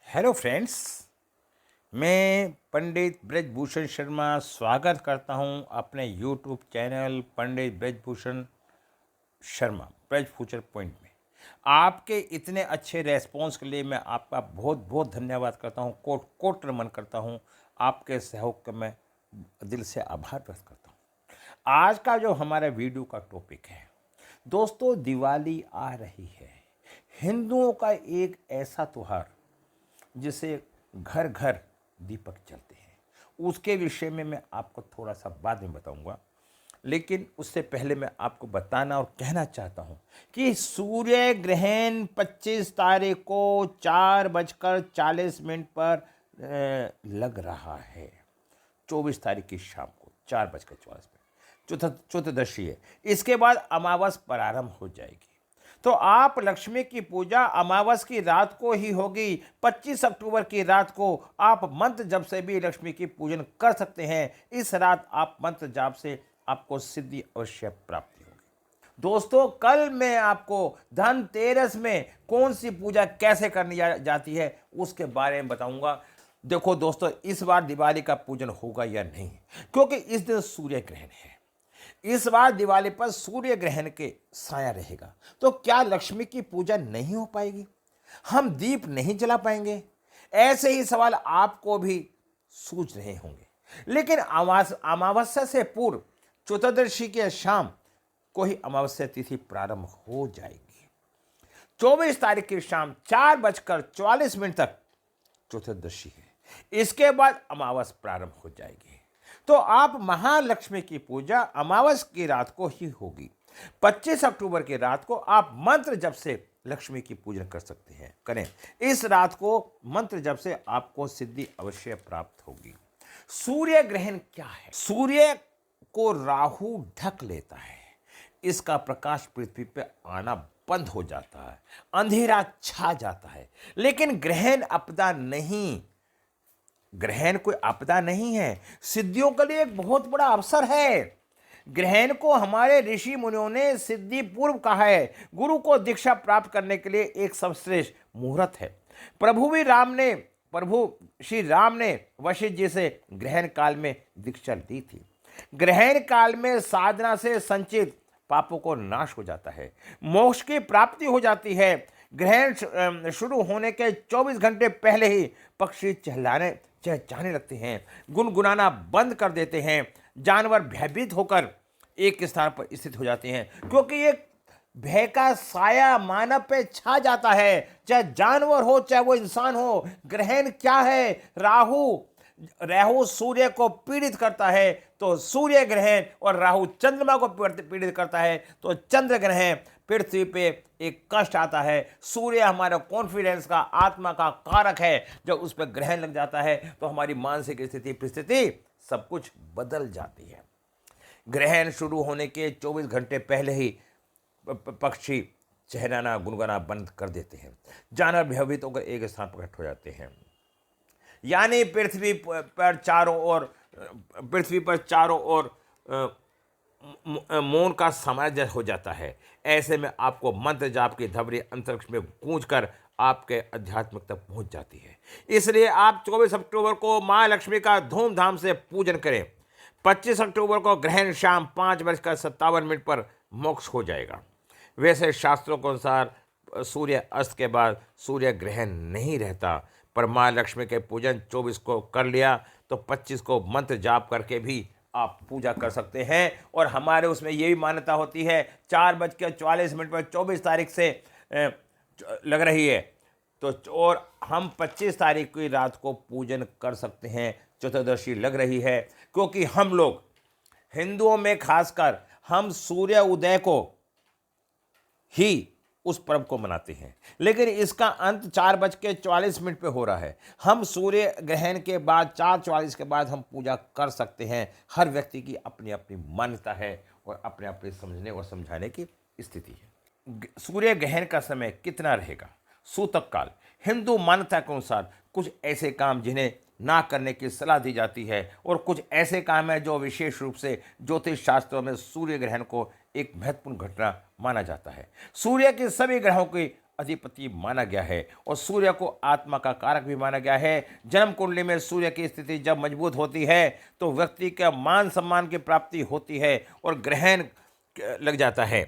Hello friends. मैं पंडित ब्रजभूषण शर्मा स्वागत करता हूं अपने यूट्यूब चैनल पंडित ब्रजभूषण शर्मा ब्रज फ्यूचर पॉइंट में। आपके इतने अच्छे रेस्पॉन्स के लिए मैं आपका बहुत बहुत धन्यवाद करता हूं, कोट कोट नमन करता हूं। आपके सहयोग का मैं दिल से आभार व्यक्त करता हूं। आज का जो हमारा वीडियो का टॉपिक है दोस्तों, दिवाली आ रही है। हिंदुओं का एक ऐसा त्यौहार जिसे घर घर दीपक जलते हैं, उसके विषय में मैं आपको थोड़ा सा बाद में बताऊंगा। लेकिन उससे पहले मैं आपको बताना और कहना चाहता हूं कि सूर्य ग्रहण 25 तारीख को 4:40 पर लग रहा है। 24 तारीख की शाम को 4:44 चतुर्दशी है। इसके बाद अमावस प्रारंभ हो जाएगी। तो आप लक्ष्मी की पूजा अमावस की रात को ही होगी। 25 अक्टूबर की रात को आप मंत्र जप से भी लक्ष्मी की पूजन कर सकते हैं। इस रात आप मंत्र जाप से आपको सिद्धि अवश्य प्राप्ति होगी। दोस्तों, कल मैं आपको धनतेरस में कौन सी पूजा कैसे करनी जाती है उसके बारे में बताऊंगा। देखो दोस्तों, इस बार दिवाली का पूजन होगा या नहीं, क्योंकि इस दिन सूर्य ग्रहण है। इस बार दिवाली पर सूर्य ग्रहण के साया रहेगा, तो क्या लक्ष्मी की पूजा नहीं हो पाएगी? हम दीप नहीं जला पाएंगे? ऐसे ही सवाल आपको भी सूझ रहे होंगे। लेकिन अमावस्या से पूर्व चतुर्दशी के शाम को ही अमावस्या तिथि प्रारंभ हो जाएगी। 24 तारीख की शाम 4:44 तक चतुर्दशी है। इसके बाद अमावस प्रारंभ हो जाएगी। तो आप महालक्ष्मी की पूजा अमावस की रात को ही होगी। 25 अक्टूबर की रात को आप मंत्र जप से लक्ष्मी की पूजन कर सकते हैं, करें। इस रात को मंत्र जप से आपको सिद्धि अवश्य प्राप्त होगी। सूर्य ग्रहण क्या है? सूर्य को राहु ढक लेता है। इसका प्रकाश पृथ्वी पर आना बंद हो जाता है, अंधेरा छा जाता है। लेकिन ग्रहण आपदा नहीं, ग्रहण कोई आपदा नहीं है, सिद्धियों के लिए एक बहुत बड़ा अवसर है। ग्रहण को हमारे ऋषि मुनियों ने सिद्धि पूर्व कहा है। गुरु को दीक्षा प्राप्त करने के लिए एक सर्वश्रेष्ठ मुहूर्त है। प्रभु श्री राम ने वशिष्ठ जी से ग्रहण काल में दीक्षा दी थी। ग्रहण काल में साधना से संचित पापों को नाश हो जाता है, मोक्ष की प्राप्ति हो जाती है। ग्रहण शुरू होने के 24 घंटे पहले ही पक्षी चहचहाने लगते हैं, गुनगुनाना बंद कर देते हैं। जानवर भयभीत होकर एक स्थान पर स्थित हो जाते हैं, क्योंकि एक भय का साया मानव पे छा जाता है, चाहे जानवर हो चाहे वो इंसान हो। ग्रहण क्या है? राहु सूर्य को पीड़ित करता है, तो सूर्य ग्रहण, और राहु चंद्रमा को पीड़ित करता है, तो चंद्र ग्रहण। पृथ्वी पे एक कष्ट आता है। सूर्य हमारा कॉन्फिडेंस का, आत्मा का कारक है। जब उस पर ग्रहण लग जाता है तो हमारी मानसिक स्थिति परिस्थिति सब कुछ बदल जाती है। ग्रहण शुरू होने के 24 घंटे पहले ही पक्षी चहराना गुनगुनाना बंद कर देते हैं। जानवर भयभीत होकर एक स्थान पर इकट्ठे हो जाते हैं। यानी पृथ्वी पर चारों ओर मौन का साम्राज्य हो जाता है। ऐसे में आपको मंत्र जाप की धवरी अंतरिक्ष में गूंजकर आपके आध्यात्मिक तक पहुंच जाती है। इसलिए आप 24 अक्टूबर को माँ लक्ष्मी का धूमधाम से पूजन करें। 25 अक्टूबर को ग्रहण शाम 5:57 पर मोक्ष हो जाएगा। वैसे शास्त्रों के अनुसार सूर्य अस्त के बाद सूर्य ग्रहण नहीं रहता, पर माँ लक्ष्मी के पूजन 24 को कर लिया तो 25 को मंत्र जाप करके भी आप पूजा कर सकते हैं। और हमारे उसमें ये भी मान्यता होती है 4:44 पर 24 तारीख से लग रही है, तो और हम 25 तारीख की रात को पूजन कर सकते हैं। चतुर्दशी लग रही है, क्योंकि हम लोग हिंदुओं में खासकर हम सूर्य उदय को ही उस पर्व को मनाते हैं। लेकिन इसका अंत 4:44 पे हो रहा है। हम सूर्य ग्रहण के बाद 4:44 के बाद हम पूजा कर सकते हैं। हर व्यक्ति की अपनी अपनी मान्यता है और अपने अपने समझने और समझाने की स्थिति है। सूर्य ग्रहण का समय कितना रहेगा? सूतक काल। हिंदू मान्यता के अनुसार कुछ ऐसे काम जिन्हें ना करने की सलाह दी जाती है, और कुछ ऐसे काम हैं जो विशेष रूप से ज्योतिष शास्त्रों में सूर्य ग्रहण को एक महत्वपूर्ण घटना माना जाता है। सूर्य के सभी ग्रहों की अधिपति माना गया है और सूर्य को आत्मा का कारक भी माना गया है। जन्म कुंडली में सूर्य की स्थिति जब मजबूत होती है तो व्यक्ति का मान सम्मान की प्राप्ति होती है और ग्रहण लग जाता है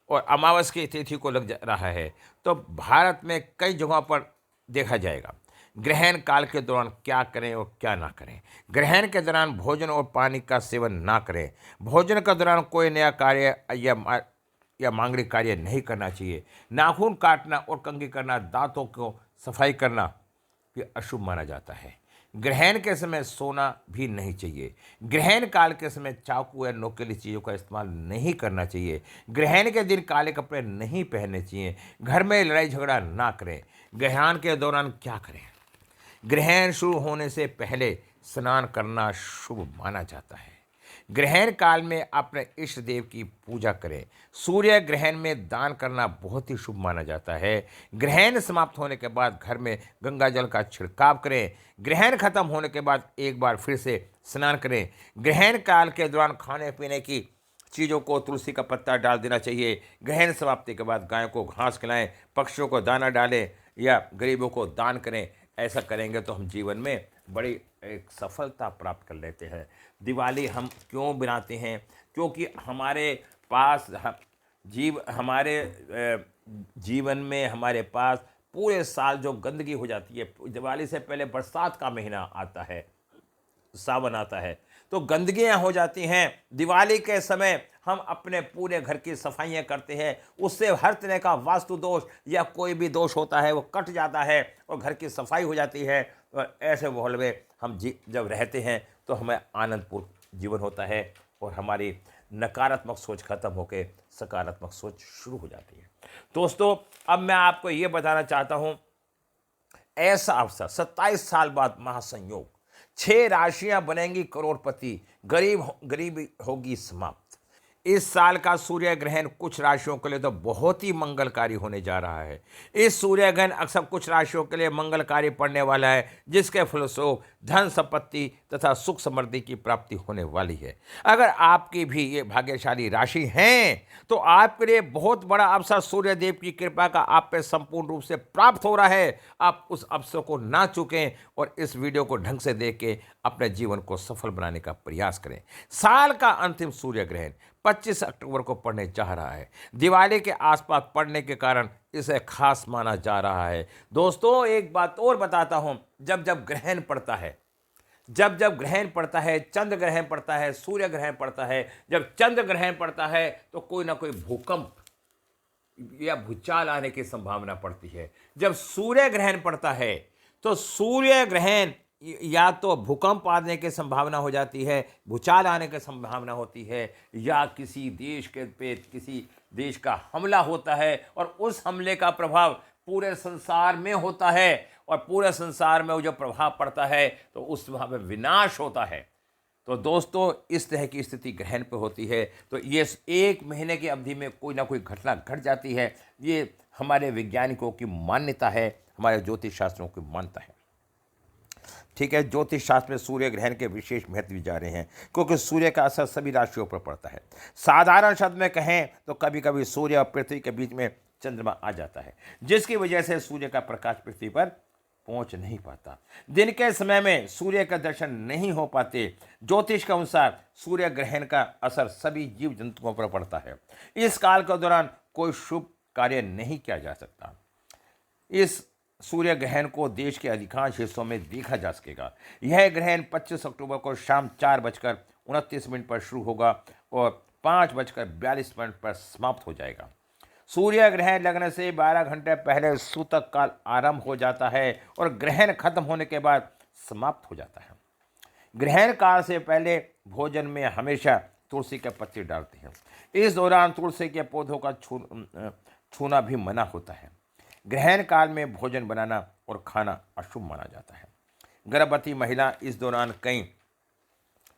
और अमावस की तिथि को रहा है तो भारत में कई जगहों पर देखा जाएगा। ग्रहण काल के दौरान क्या करें और क्या ना करें। ग्रहण के दौरान भोजन और पानी का सेवन ना करें। भोजन के दौरान कोई नया कार्य या मांगलिक कार्य नहीं करना चाहिए। नाखून काटना और कंघी करना, दांतों को सफाई करना भी अशुभ माना जाता है। ग्रहण के समय सोना भी नहीं चाहिए। ग्रहण काल के समय चाकू या नोकीली चीज़ों का इस्तेमाल नहीं करना चाहिए। ग्रहण के दिन काले कपड़े नहीं पहनने चाहिए। घर में लड़ाई झगड़ा ना करें। ग्रहण के दौरान क्या करें? ग्रहण शुरू होने से पहले स्नान करना शुभ माना जाता है। ग्रहण काल में अपने इष्ट देव की पूजा करें। सूर्य ग्रहण में दान करना बहुत ही शुभ माना जाता है। ग्रहण समाप्त होने के बाद घर में गंगा जल का छिड़काव करें। ग्रहण खत्म होने के बाद एक बार फिर से स्नान करें। ग्रहण काल के दौरान खाने पीने की चीज़ों को तुलसी का पत्ता डाल देना चाहिए। ग्रहण समाप्ति के बाद गायों को घास खिलाएं, पक्षियों को दाना डालें या गरीबों को दान करें। ऐसा करेंगे तो हम जीवन में बड़ी एक सफलता प्राप्त कर लेते हैं। दिवाली हम क्यों मनाते हैं? क्योंकि हमारे पास हमारे जीवन में हमारे पास पूरे साल जो गंदगी हो जाती है, दिवाली से पहले बरसात का महीना आता है, सावन आता है, तो गंदगियाँ हो जाती हैं। दिवाली के समय हम अपने पूरे घर की सफाइयाँ करते हैं, उससे हर तरह का वास्तु दोष या कोई भी दोष होता है वो कट जाता है और घर की सफाई हो जाती है। और ऐसे माहौल में हम जब रहते हैं तो हमें आनंदपूर्ण जीवन होता है और हमारी नकारात्मक सोच खत्म होकर सकारात्मक सोच शुरू हो जाती है। दोस्तों, अब मैं आपको ये बताना चाहता हूँ, ऐसा अवसर 27 साल बाद महासंयोग, 6 राशियां बनेंगी करोड़पति, गरीबी होगी समाप्त। इस साल का सूर्य ग्रहण कुछ राशियों के लिए तो बहुत ही मंगलकारी होने जा रहा है। इस सूर्य ग्रहण अक्सर कुछ राशियों के लिए मंगलकारी पड़ने वाला है, जिसके फलस्वरूप धन संपत्ति तथा सुख समृद्धि की प्राप्ति होने वाली है। अगर आपकी भी ये भाग्यशाली राशि हैं तो आपके लिए बहुत बड़ा अवसर सूर्य देव की कृपा का आप पे संपूर्ण रूप से प्राप्त हो रहा है। आप उस अवसर को ना चूकें और इस वीडियो को ढंग से देख के अपने जीवन को सफल बनाने का प्रयास करें। साल का अंतिम सूर्य ग्रहण 25 अक्टूबर को पड़ने जा रहा है। दिवाली के आसपास पड़ने के कारण इसे खास माना जा रहा है। दोस्तों, एक बात और बताता हूं, जब जब ग्रहण पड़ता है, जब जब ग्रहण पड़ता है, चंद्र ग्रहण पड़ता है, सूर्य ग्रहण पड़ता है, जब चंद्र ग्रहण पड़ता है तो कोई ना कोई भूकंप या भूचाल आने की संभावना पड़ती है। जब सूर्य ग्रहण पड़ता है तो सूर्य ग्रहण या तो भूकंप आने की संभावना हो जाती है, भूचाल आने की संभावना होती है, या किसी देश के पे किसी देश का हमला होता है और उस हमले का प्रभाव पूरे संसार में होता है और पूरे संसार में वो जो प्रभाव पड़ता है तो उस वहाँ पे विनाश होता है। तो दोस्तों, इस तरह की स्थिति ग्रहण पे होती है तो ये 1 महीने की अवधि में कोई ना कोई घटना घट जाती है। ये हमारे वैज्ञानिकों की मान्यता है, हमारे ज्योतिष शास्त्रों की मान्यता है। ठीक है, ज्योतिष शास्त्र में सूर्य ग्रहण के विशेष महत्व भी जा रहे हैं क्योंकि सूर्य का असर सभी राशियों पर पड़ता है। साधारण शब्द में कहें तो कभी कभी सूर्य और पृथ्वी के बीच में चंद्रमा आ जाता है, जिसकी वजह से सूर्य का प्रकाश पृथ्वी पर पहुंच नहीं पाता। दिन के समय में सूर्य का दर्शन नहीं हो पाते। ज्योतिष के अनुसार सूर्य ग्रहण का असर सभी जीव जंतुओं पर पड़ता है। इस काल के दौरान कोई शुभ कार्य नहीं किया जा सकता। इस सूर्य ग्रहण को देश के अधिकांश हिस्सों में देखा जा सकेगा। यह ग्रहण 25 अक्टूबर को शाम 4:29 पर शुरू होगा और 5:42 पर समाप्त हो जाएगा। सूर्य ग्रहण लगने से 12 घंटे पहले सूतक काल आरंभ हो जाता है और ग्रहण खत्म होने के बाद समाप्त हो जाता है। ग्रहण काल से पहले भोजन में हमेशा तुलसी के पत्ते डालते हैं। इस दौरान तुलसी के पौधों का छूना भी मना होता है। ग्रहण काल में भोजन बनाना और खाना अशुभ माना जाता है। गर्भवती महिला इस दौरान कई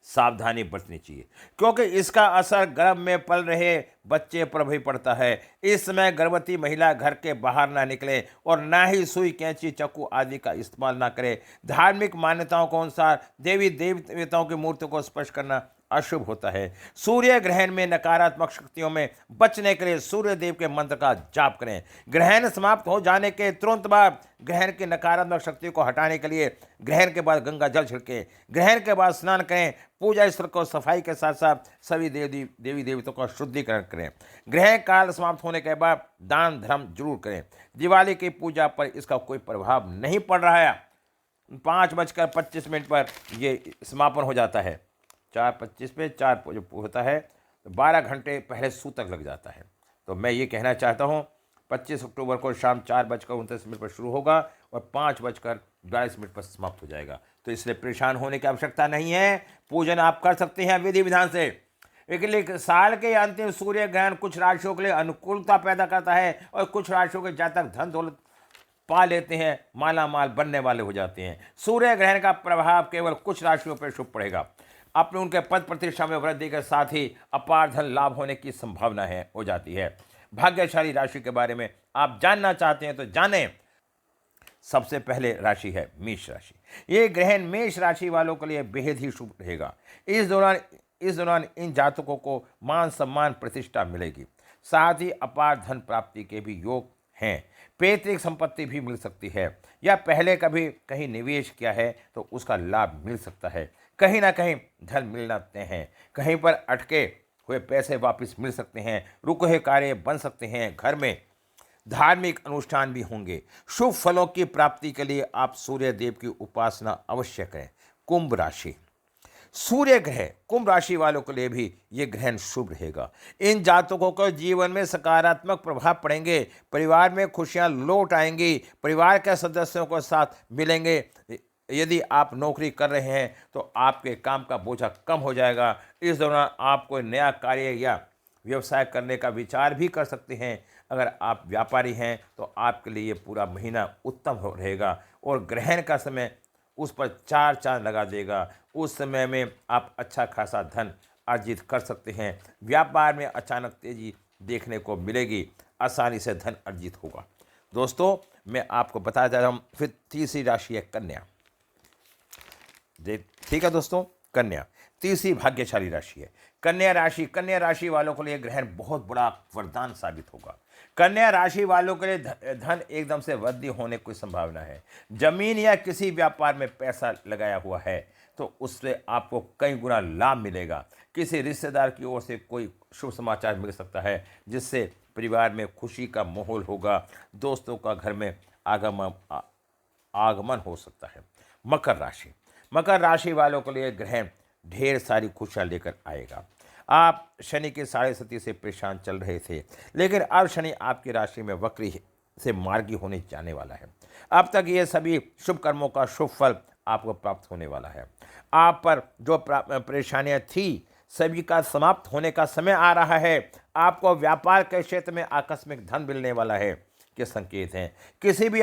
सावधानी बरतनी चाहिए क्योंकि इसका असर गर्भ में पल रहे बच्चे पर भी पड़ता है। इस समय गर्भवती महिला घर के बाहर ना निकले और ना ही सुई, कैंची, चाकू आदि का इस्तेमाल ना करे। धार्मिक मान्यताओं के अनुसार देवी देवताओं की मूर्ति को स्पर्श करना अशुभ होता है। सूर्य ग्रहण में नकारात्मक शक्तियों में बचने के लिए सूर्य देव के मंत्र का जाप करें। ग्रहण समाप्त हो जाने के तुरंत बाद ग्रहण की नकारात्मक शक्ति को हटाने के लिए ग्रहण के बाद गंगा जल छिड़कें। ग्रहण के बाद स्नान करें। पूजा स्थल को सफाई के साथ साथ सभी देवी देवताओं का शुद्धिकरण करें। ग्रहण काल समाप्त होने के बाद दान धर्म जरूर करें। दिवाली की पूजा पर इसका कोई प्रभाव नहीं पड़ रहा है। 5:25 पर ये समापन हो जाता है। 4:25 पे 4 जो होता है तो 12 घंटे पहले सूतक लग जाता है। तो मैं ये कहना चाहता हूँ 25 अक्टूबर को शाम 4:29 पर शुरू होगा और 5:42 पर समाप्त हो जाएगा। तो इसलिए परेशान होने की आवश्यकता नहीं है। पूजन आप कर सकते हैं विधि विधान से। लेकिन साल के अंतिम सूर्य ग्रहण कुछ राशियों के लिए अनुकूलता पैदा करता है और कुछ राशियों के जातक धन दौलत पा लेते हैं, माला माल बनने वाले हो जाते हैं। सूर्य ग्रहण का प्रभाव केवल कुछ राशियों पर शुभ पड़ेगा। अपने उनके पद प्रतिष्ठा में वृद्धि के साथ ही अपार धन लाभ होने की संभावना हो जाती है। भाग्यशाली राशि के बारे में आप जानना चाहते हैं तो जानें। सबसे पहले राशि है मेष राशि। ये ग्रहण मेष राशि वालों के लिए बेहद ही शुभ रहेगा। इस दौरान इन जातकों को मान सम्मान प्रतिष्ठा मिलेगी। साथ ही अपार धन प्राप्ति के भी योग हैं। पैतृक संपत्ति भी मिल सकती है या पहले कभी कहीं निवेश किया है तो उसका लाभ मिल सकता है। कहीं ना कहीं धन मिलना तय है। कहीं पर अटके हुए पैसे वापस मिल सकते हैं। रुके हुए कार्य बन सकते हैं। घर में धार्मिक अनुष्ठान भी होंगे। शुभ फलों की प्राप्ति के लिए आप सूर्य देव की उपासना अवश्य करें। कुंभ राशि। सूर्य ग्रह कुंभ राशि वालों के लिए भी ये ग्रहण शुभ रहेगा। इन जातकों को जीवन में सकारात्मक प्रभाव पड़ेंगे। परिवार में खुशियां लौट आएंगी। परिवार के सदस्यों के साथ मिलेंगे। यदि आप नौकरी कर रहे हैं तो आपके काम का बोझा कम हो जाएगा। इस दौरान आप कोई नया कार्य या व्यवसाय करने का विचार भी कर सकते हैं। अगर आप व्यापारी हैं तो आपके लिए ये पूरा महीना उत्तम रहेगा और ग्रहण का समय उस पर 4 चांद लगा देगा। उस समय में आप अच्छा खासा धन अर्जित कर सकते हैं। व्यापार में अचानक तेजी देखने को मिलेगी। आसानी से धन अर्जित होगा। दोस्तों मैं आपको बताया जा रहा हूँ। फिर तीसरी राशि है कन्या। ठीक है दोस्तों, कन्या तीसरी भाग्यशाली राशि है। कन्या राशि वालों के लिए ग्रहण बहुत बड़ा वरदान साबित होगा। कन्या राशि वालों के लिए धन एकदम से वृद्धि होने की संभावना है। जमीन या किसी व्यापार में पैसा लगाया हुआ है तो उससे आपको कई गुना लाभ मिलेगा। किसी रिश्तेदार की ओर से कोई शुभ समाचार मिल सकता है जिससे परिवार में खुशी का माहौल होगा। दोस्तों का घर में आगमन हो सकता है। मकर राशि वालों के लिए ग्रहण ढेर सारी खुशियाँ लेकर आएगा। आप शनि के साढ़े सती से परेशान चल रहे थे, लेकिन अब शनि आपकी राशि में वक्री से मार्गी होने जाने वाला है। अब तक ये सभी शुभ कर्मों का शुभ फल आपको प्राप्त होने वाला है। आप पर जो परेशानियां थी सभी का समाप्त होने का समय आ रहा है। आपको व्यापार के क्षेत्र में आकस्मिक धन मिलने वाला है के संकेत हैं। किसी भी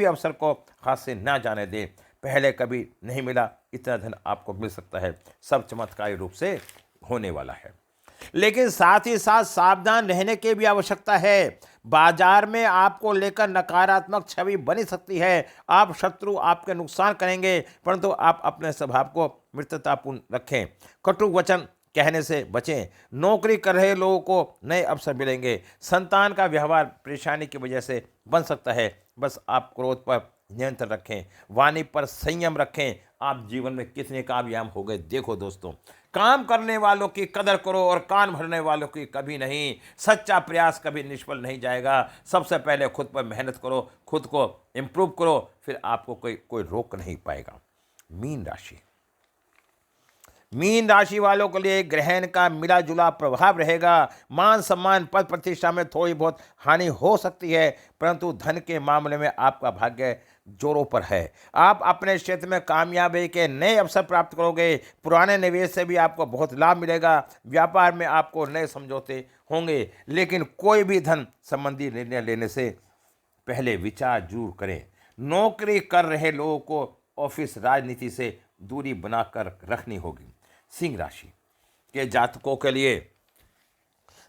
अवसर को हाथ से ना जाने दें। पहले कभी नहीं मिला इतना धन आपको मिल सकता है। सब चमत्कारी रूप से होने वाला है, लेकिन साथ ही साथ सावधान रहने की भी आवश्यकता है। बाजार में आपको लेकर नकारात्मक छवि बनी सकती है। आप शत्रु आपके नुकसान करेंगे, परंतु आप अपने स्वभाव को मित्रतापूर्ण रखें। कटु वचन कहने से बचें। नौकरी कर रहे लोगों को नए अवसर मिलेंगे। संतान का व्यवहार परेशानी की वजह से बन सकता है। बस आप क्रोध पर नियंत्रण रखें। वाणी पर संयम रखें। आप जीवन में कितने कामयाब हो गए देखो दोस्तों। काम करने वालों की कदर करो और कान भरने वालों की कभी नहीं। सच्चा प्रयास कभी निष्फल नहीं जाएगा। सबसे पहले खुद पर मेहनत करो, खुद को इम्प्रूव करो, फिर आपको कोई रोक नहीं पाएगा। मीन राशि वालों के लिए ग्रहण का मिला जुला प्रभाव रहेगा। मान सम्मान पद प्रतिष्ठा में थोड़ी बहुत हानि हो सकती है, परंतु धन के मामले में आपका भाग्य जोरों पर है। आप अपने क्षेत्र में कामयाबी के नए अवसर प्राप्त करोगे। पुराने निवेश से भी आपको बहुत लाभ मिलेगा। व्यापार में आपको नए समझौते होंगे, लेकिन कोई भी धन संबंधी निर्णय लेने से पहले विचार जरूर करें। नौकरी कर रहे लोगों को ऑफिस राजनीति से दूरी बनाकर रखनी होगी। सिंह राशि के जातकों के लिए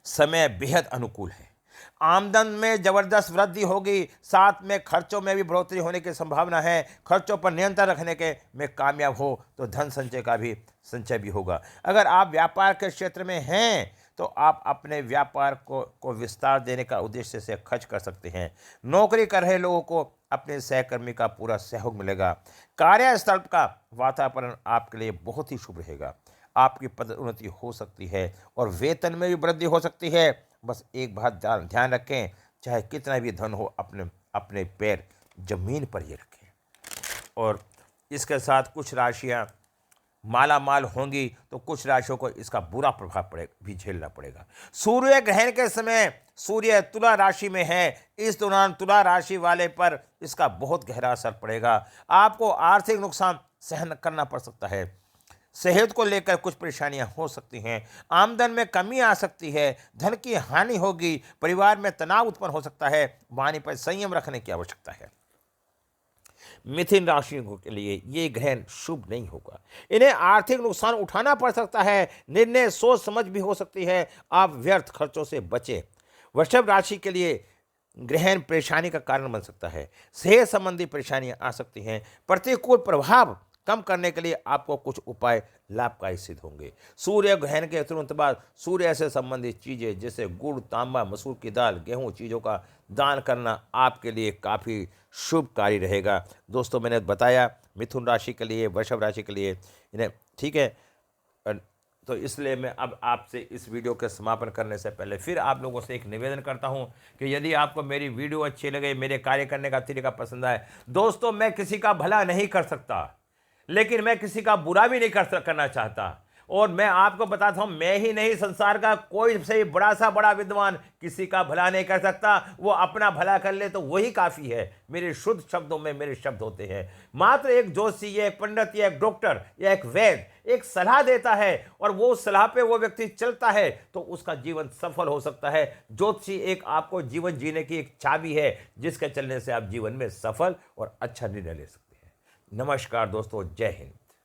समय बेहद अनुकूल है। आमदन में जबरदस्त वृद्धि होगी, साथ में खर्चों में भी बढ़ोतरी होने की संभावना है। खर्चों पर नियंत्रण रखने के में कामयाब हो तो धन संचय का भी संचय भी होगा। अगर आप व्यापार के क्षेत्र में हैं तो आप अपने व्यापार को विस्तार देने का उद्देश्य से खर्च कर सकते हैं। नौकरी कर रहे लोगों को अपने सहकर्मी का पूरा सहयोग मिलेगा। कार्यस्थल का वातावरण आपके लिए बहुत ही शुभ रहेगा। आपकी पदोन्नति हो सकती है और वेतन में भी वृद्धि हो सकती है। बस एक बात ध्यान रखें, चाहे कितना भी धन हो, अपने अपने पैर जमीन पर ही रखें। और इसके साथ कुछ राशियां माला माल होंगी तो कुछ राशियों को इसका बुरा प्रभाव भी झेलना पड़ेगा। सूर्य ग्रहण के समय सूर्य तुला राशि में है। इस दौरान तुला राशि वाले पर इसका बहुत गहरा असर पड़ेगा। आपको आर्थिक नुकसान सहन करना पड़ सकता है। सेहत को लेकर कुछ परेशानियां हो सकती हैं। आमदन में कमी आ सकती है। धन की हानि होगी। परिवार में तनाव उत्पन्न हो सकता है। वाणी पर संयम रखने की आवश्यकता है। मिथुन राशि के लिए ये ग्रहण शुभ नहीं होगा। इन्हें आर्थिक नुकसान उठाना पड़ सकता है। निर्णय सोच समझ भी हो सकती है। आप व्यर्थ खर्चों से बचें। वृषभ राशि के लिए ग्रहण परेशानी का कारण बन सकता है। सेहत संबंधी परेशानियां आ सकती हैं। प्रतिकूल प्रभाव कम करने के लिए आपको कुछ उपाय लाभकारी सिद्ध होंगे। सूर्य ग्रहण के तुरंत बाद सूर्य से संबंधित चीज़ें जैसे गुड़, तांबा, मसूर की दाल, गेहूं चीज़ों का दान करना आपके लिए काफ़ी शुभकारी रहेगा। दोस्तों, मैंने बताया मिथुन राशि के लिए, वृषभ राशि के लिए इन्हें, ठीक है। तो इसलिए मैं अब आपसे इस वीडियो के समापन करने से पहले फिर आप लोगों से एक निवेदन करता हूं कि यदि आपको मेरी वीडियो अच्छी लगे, मेरे कार्य करने का तरीका पसंद आए, दोस्तों, मैं किसी का भला नहीं कर सकता, लेकिन मैं किसी का बुरा भी नहीं करना चाहता। और मैं आपको बताता हूं, मैं ही नहीं, संसार का कोई से बड़ा सा बड़ा विद्वान किसी का भला नहीं कर सकता। वो अपना भला कर ले तो वही काफ़ी है। मेरे शुद्ध शब्दों में मेरे शब्द होते हैं। मात्र एक जोशी या एक पंडित या एक डॉक्टर या एक वैद्य एक सलाह देता है और वो सलाह पे वो व्यक्ति चलता है तो उसका जीवन सफल हो सकता है। ज्योतिषी एक आपको जीवन जीने की एक चाबी है जिसके चलने से आप जीवन में सफल और अच्छा निर्णय ले सकते हैं। नमस्कार दोस्तों, जय हिंद।